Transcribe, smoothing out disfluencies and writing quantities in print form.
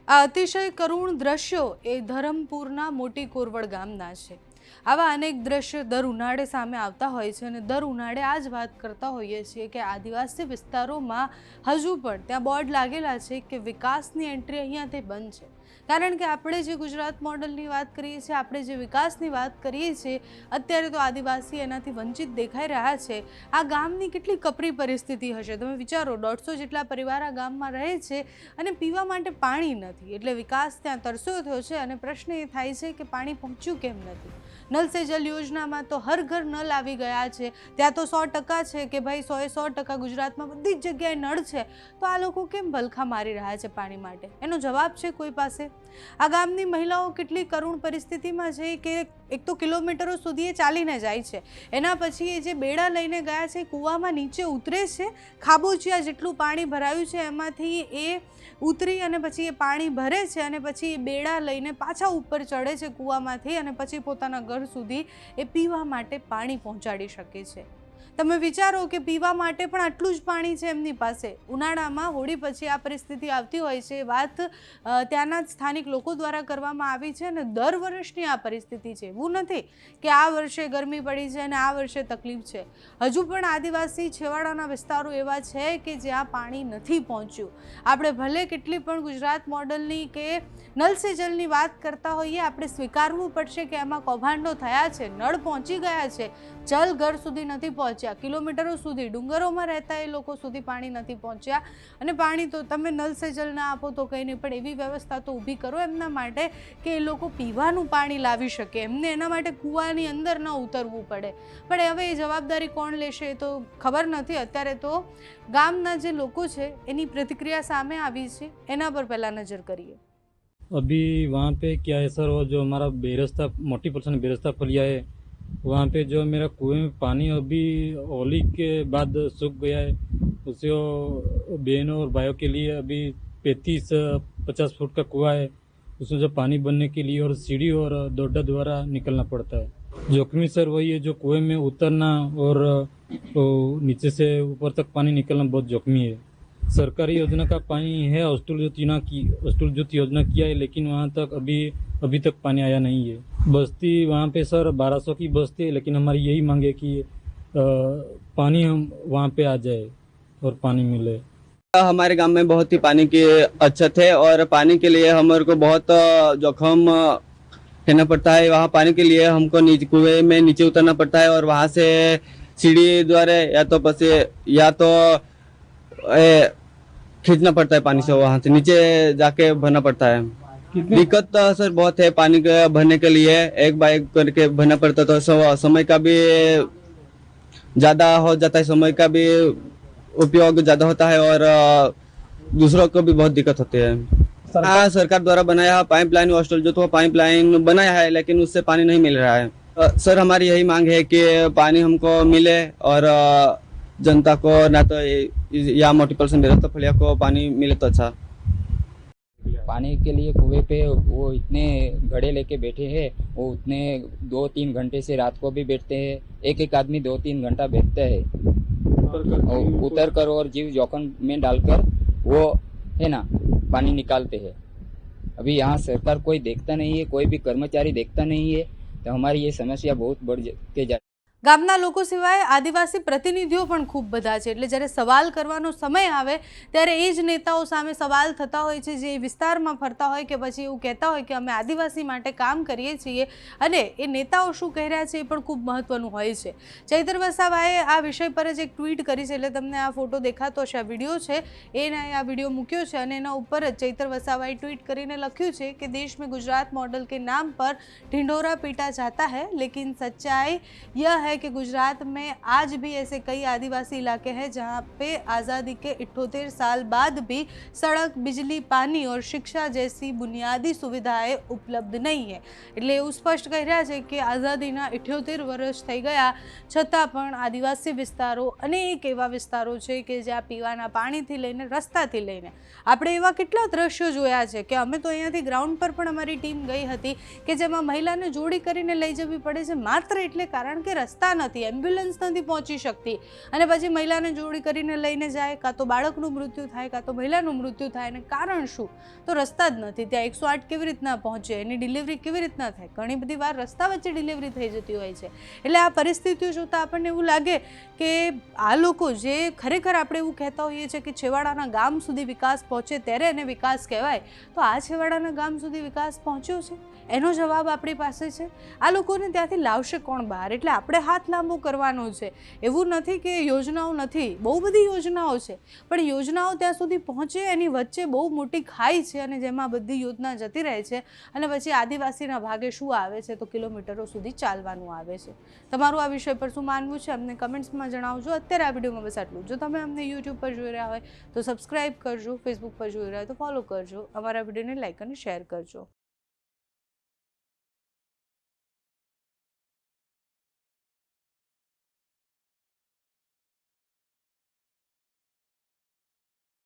આ અતિશય કરુણ દ્રશ્યો એ ધરમપુરના મોટી કોરવડ ગામના છે। આવા અનેક દ્રશ્યો દર ઉનાળે સામે આવતા હોય છે અને દર ઉનાળે આ જ વાત કરતા હોઈએ છીએ કે આદિવાસી વિસ્તારોમાં હજુ પણ ત્યાં બોર્ડ લાગેલા છે કે વિકાસની એન્ટ્રી અહીંયાથી બંધ છે। કારણ કે આપણે જે ગુજરાત મોડલની વાત કરીએ છીએ, આપણે જે વિકાસની વાત કરીએ છીએ, અત્યારે તો આદિવાસી એનાથી વંચિત દેખાઈ રહ્યા છે। આ ગામની કેટલી કપરી પરિસ્થિતિ હશે તમે વિચારો। 150 જેટલા પરિવાર આ ગામમાં રહે છે અને પીવા માટે પાણી નથી, એટલે વિકાસ ત્યાં તરસ્યો થયો છે અને પ્રશ્ન એ થાય છે કે પાણી પહોંચ્યું કેમ નથી। નલ સે જલ યોજનામાં તો હર ઘર નલ આવી ગયા છે, ત્યાં તો 100% છે કે ભાઈ 100% ગુજરાતમાં બધી જ જગ્યાએ નળ છે, તો આ લોકો કેમ ભલખા મારી રહ્યા છે પાણી માટે? એનો જવાબ છે કોઈ પાસે? આ ગામની મહિલાઓ કેટલી કરુણ પરિસ્થિતિમાં છે કે એક તો કિલોમીટરો સુધી એ ચાલીને જાય છે, એના પછી એ જે બેડા લઈને ગયા છે કૂવામાં નીચે ઉતરે છે, ખાબોચિયા જેટલું પાણી ભરાયું છે એમાંથી એ ઉતરી અને પછી એ પાણી ભરે છે અને પછી એ બેડા લઈને પાછા ઉપર ચડે છે કૂવામાંથી અને પછી પોતાના ઘર સુધી એ પીવા માટે પાણી પહોંચાડી શકે છે। તમે વિચારો કે પીવા માટે પણ આટલું જ પાણી છે એમની પાસે। ઉનાળામાં હોળી પછી આ પરિસ્થિતિ આવતી હોય છે, વાત ત્યાંના સ્થાનિક લોકો દ્વારા કરવામાં આવી છે અને દર વર્ષની આ પરિસ્થિતિ છે। એવું નથી કે આ વર્ષે ગરમી પડી છે અને આ વર્ષે તકલીફ છે। હજુ પણ આદિવાસી છેવાડાના વિસ્તારો એવા છે કે જ્યાં પાણી નથી પહોંચ્યું। આપણે ભલે કેટલી પણ ગુજરાત મોડલની કે નલ સે જલની વાત કરતા હોઈએ, આપણે સ્વીકારવું પડશે કે એમાં કૌભાંડો થયા છે, નળ પહોંચી ગયા છે, જલ ઘર સુધી નથી પહોંચ્યા, કિલોમીટરો સુધી ડુંગરોમાં રહેતા એ લોકો સુધી પાણી નથી પહોંચ્યા। અને પાણી તો તમે નલ સે જલ ના આપો તો કંઈ નહીં, પણ એવી વ્યવસ્થા તો ઊભી કરો એમના માટે કે એ લોકો પીવાનું પાણી લાવી શકે, એમને એના માટે કૂવાની અંદર ન ઉતરવું પડે। પણ હવે એ જવાબદારી કોણ લેશે એ તો ખબર નથી। અત્યારે તો ગામના જે લોકો છે એની પ્રતિક્રિયા સામે આવી છે, એના પર પહેલાં નજર કરીએ। अभी वहाँ पे क्या है सर, वो जो हमारा बेरस्ता मोटी परसेंट बेरस्ता फलिया है, वहाँ पे जो मेरा कुएं में पानी अभी होली के बाद सूख गया है। उसे बहनों और भाइयों के लिए अभी 35-50 फुट का कुआं है, उसमें जो पानी बनने के लिए और सीढ़ी और डोडा द्वारा निकलना पड़ता है। जोखमी सर वही है, जो कुएं में उतरना और नीचे से ऊपर तक पानी निकलना बहुत जोखमी है। सरकारी योजना का पानी है, अष्टल ज्योति योजना किया है, लेकिन वहाँ तक अभी तक पानी आया नहीं है। बस्ती वहाँ पे सर 1200 की बस्ती है, लेकिन हमारी यही मांग है कि पानी हम वहाँ पे आ जाए और पानी मिले। हमारे गांव में बहुत ही पानी की अछत है और पानी के लिए हमारे को बहुत जोखिम रहना पड़ता है। वहाँ पानी के लिए हमको कुएं में नीचे उतरना पड़ता है और वहाँ से सीढ़ी द्वारा या तो खींचना पड़ता है पानी से, वहाँ से नीचे जाके भरना पड़ता है। दिक्कत सर बहुत है पानी के भरने के लिए, एक बार एक करके भरना पड़ता, तो समय का भी ज़्यादा हो जाता है, समय का भी उपयोग ज़्यादा होता है और दूसरों को भी बहुत दिक्कत होती है। हाँ, सरकार द्वारा बनाया पाइपलाइन हॉस्टल जो तो पाइपलाइन बनाया है, लेकिन उससे पानी नहीं मिल रहा है। सर हमारी यही मांग है कि पानी हमको मिले और जनता को ना तो या मोटी परसेंट बेरस्ता फलिया को पानी मिले तो अच्छा। पानी के लिए कुएं पे वो इतने घड़े लेके बैठे हैं, वो उतने 2-3 घंटे से रात को भी बैठते हैं, एक आदमी 2-3 घंटा बैठता है उतर कर और जीव जोखिम में डालकर वो है ना पानी निकालते हैं। अभी यहाँ सरकार कोई देखता नहीं है, कोई भी कर्मचारी देखता नहीं है, तो हमारी ये समस्या बहुत बढ़ के जा। ગામના લોકો સિવાય આદિવાસી પ્રતિનિધિઓ પણ ખૂબ બધા છે, એટલે જ્યારે સવાલ કરવાનો સમય આવે ત્યારે એ જ નેતાઓ સામે સવાલ થતા હોય છે જે વિસ્તારમાં ફરતા હોય કે પછી એવું કહેતા હોય કે અમે આદિવાસી માટે કામ કરીએ છીએ, અને એ નેતાઓ શું કહી રહ્યા છે એ પણ ખૂબ મહત્વનું હોય છે। ચૈતર વસાવાએ આ વિષય પર જ એક ટ્વીટ કરી છે, એટલે તમને આ ફોટો દેખાતો હશે, આ વિડીયો છે, એને આ વિડીયો મૂક્યો છે અને એના ઉપર જ ચૈતર વસાવાએ ટ્વીટ કરીને લખ્યું છે કે देश में गुजरात मॉडल के नाम पर ढिंढोरा पीटा जाता है, लेकिन सच्चाई यह है कि गुजरात में आज भी ऐसे कई आदिवासी इलाके हैं जहां पे आज़ादी के 78 साल बाद भी सड़क, बिजली, पानी और शिक्षा जैसी बुनियादी सुविधाएं उपलब्ध नहीं है। એટલે એવું સ્પષ્ટ કહી રહ્યા છે કે આઝાદીના 78 વર્ષ થઈ ગયા છતાં પણ આદિવાસી વિસ્તારો અનેક એવા વિસ્તારો છે કે જ્યાં પીવાના પાણીથી લઈને રસ્તાથી લઈને આપણે એવા કેટલા દ્રશ્યો જોયા છે કે અમે તો અહીંયાથી ગ્રાઉન્ડ પર પણ અમારી ટીમ ગઈ હતી કે જેમાં મહિલાને જોડી કરીને લઈ જવી પડે છે માત્ર એટલે કારણ કે રસ્તા શકતા નથી, એમ્બ્યુલન્સ નથી પહોંચી શકતી, અને પછી મહિલાને જોડી કરીને લઈને જાય, કાં તો બાળકનું મૃત્યુ થાય, કાં તો મહિલાનું મૃત્યુ થાય. અને કારણ શું? તો રસ્તા જ નથી. ત્યાં 108 કેવી રીતના પહોંચે, એની ડિલિવરી કેવી રીતના થાય? ઘણી બધી વાર રસ્તા વચ્ચે ડિલિવરી થઈ જતી હોય છે. એટલે આ પરિસ્થિતિઓ જોતાં આપણને એવું લાગે કે આ લોકો જે ખરેખર આપણે એવું કહેતા હોઈએ છીએ કે છેવાડાના ગામ સુધી વિકાસ પહોંચે ત્યારે એને વિકાસ કહેવાય, તો આ છેવાડાના ગામ સુધી વિકાસ પહોંચ્યો છે? એનો જવાબ આપણી પાસે છે. આ લોકોને ત્યાંથી લાવશે કોણ બહાર? એટલે આપણે હાથ લાંબો કરવાનો છે. એવું નથી કે યોજનાઓ નથી, બહુ બધી યોજનાઓ છે, પણ યોજનાઓ ત્યાં સુધી પહોંચે એની વચ્ચે બહુ મોટી ખાઈ છે, અને જેમાં બધી યોજના જતી રહે છે, અને પછી આદિવાસીના ભાગે શું આવે છે તો કિલોમીટરો સુધી ચાલવાનું આવે છે. તમારું આ વિષય પર શું માનવું છે અમને કમેન્ટ્સમાં જણાવજો. અત્યારે આ વિડીયોમાં બસ આટલું. જો તમે અમને યુટ્યુબ પર જોઈ રહ્યા હોય તો સબસ્ક્રાઈબ કરજો, ફેસબુક પર જોઈ રહ્યા હોય તો ફોલો કરજો, અમારા વિડીયોને લાઈક અને શેર કરજો.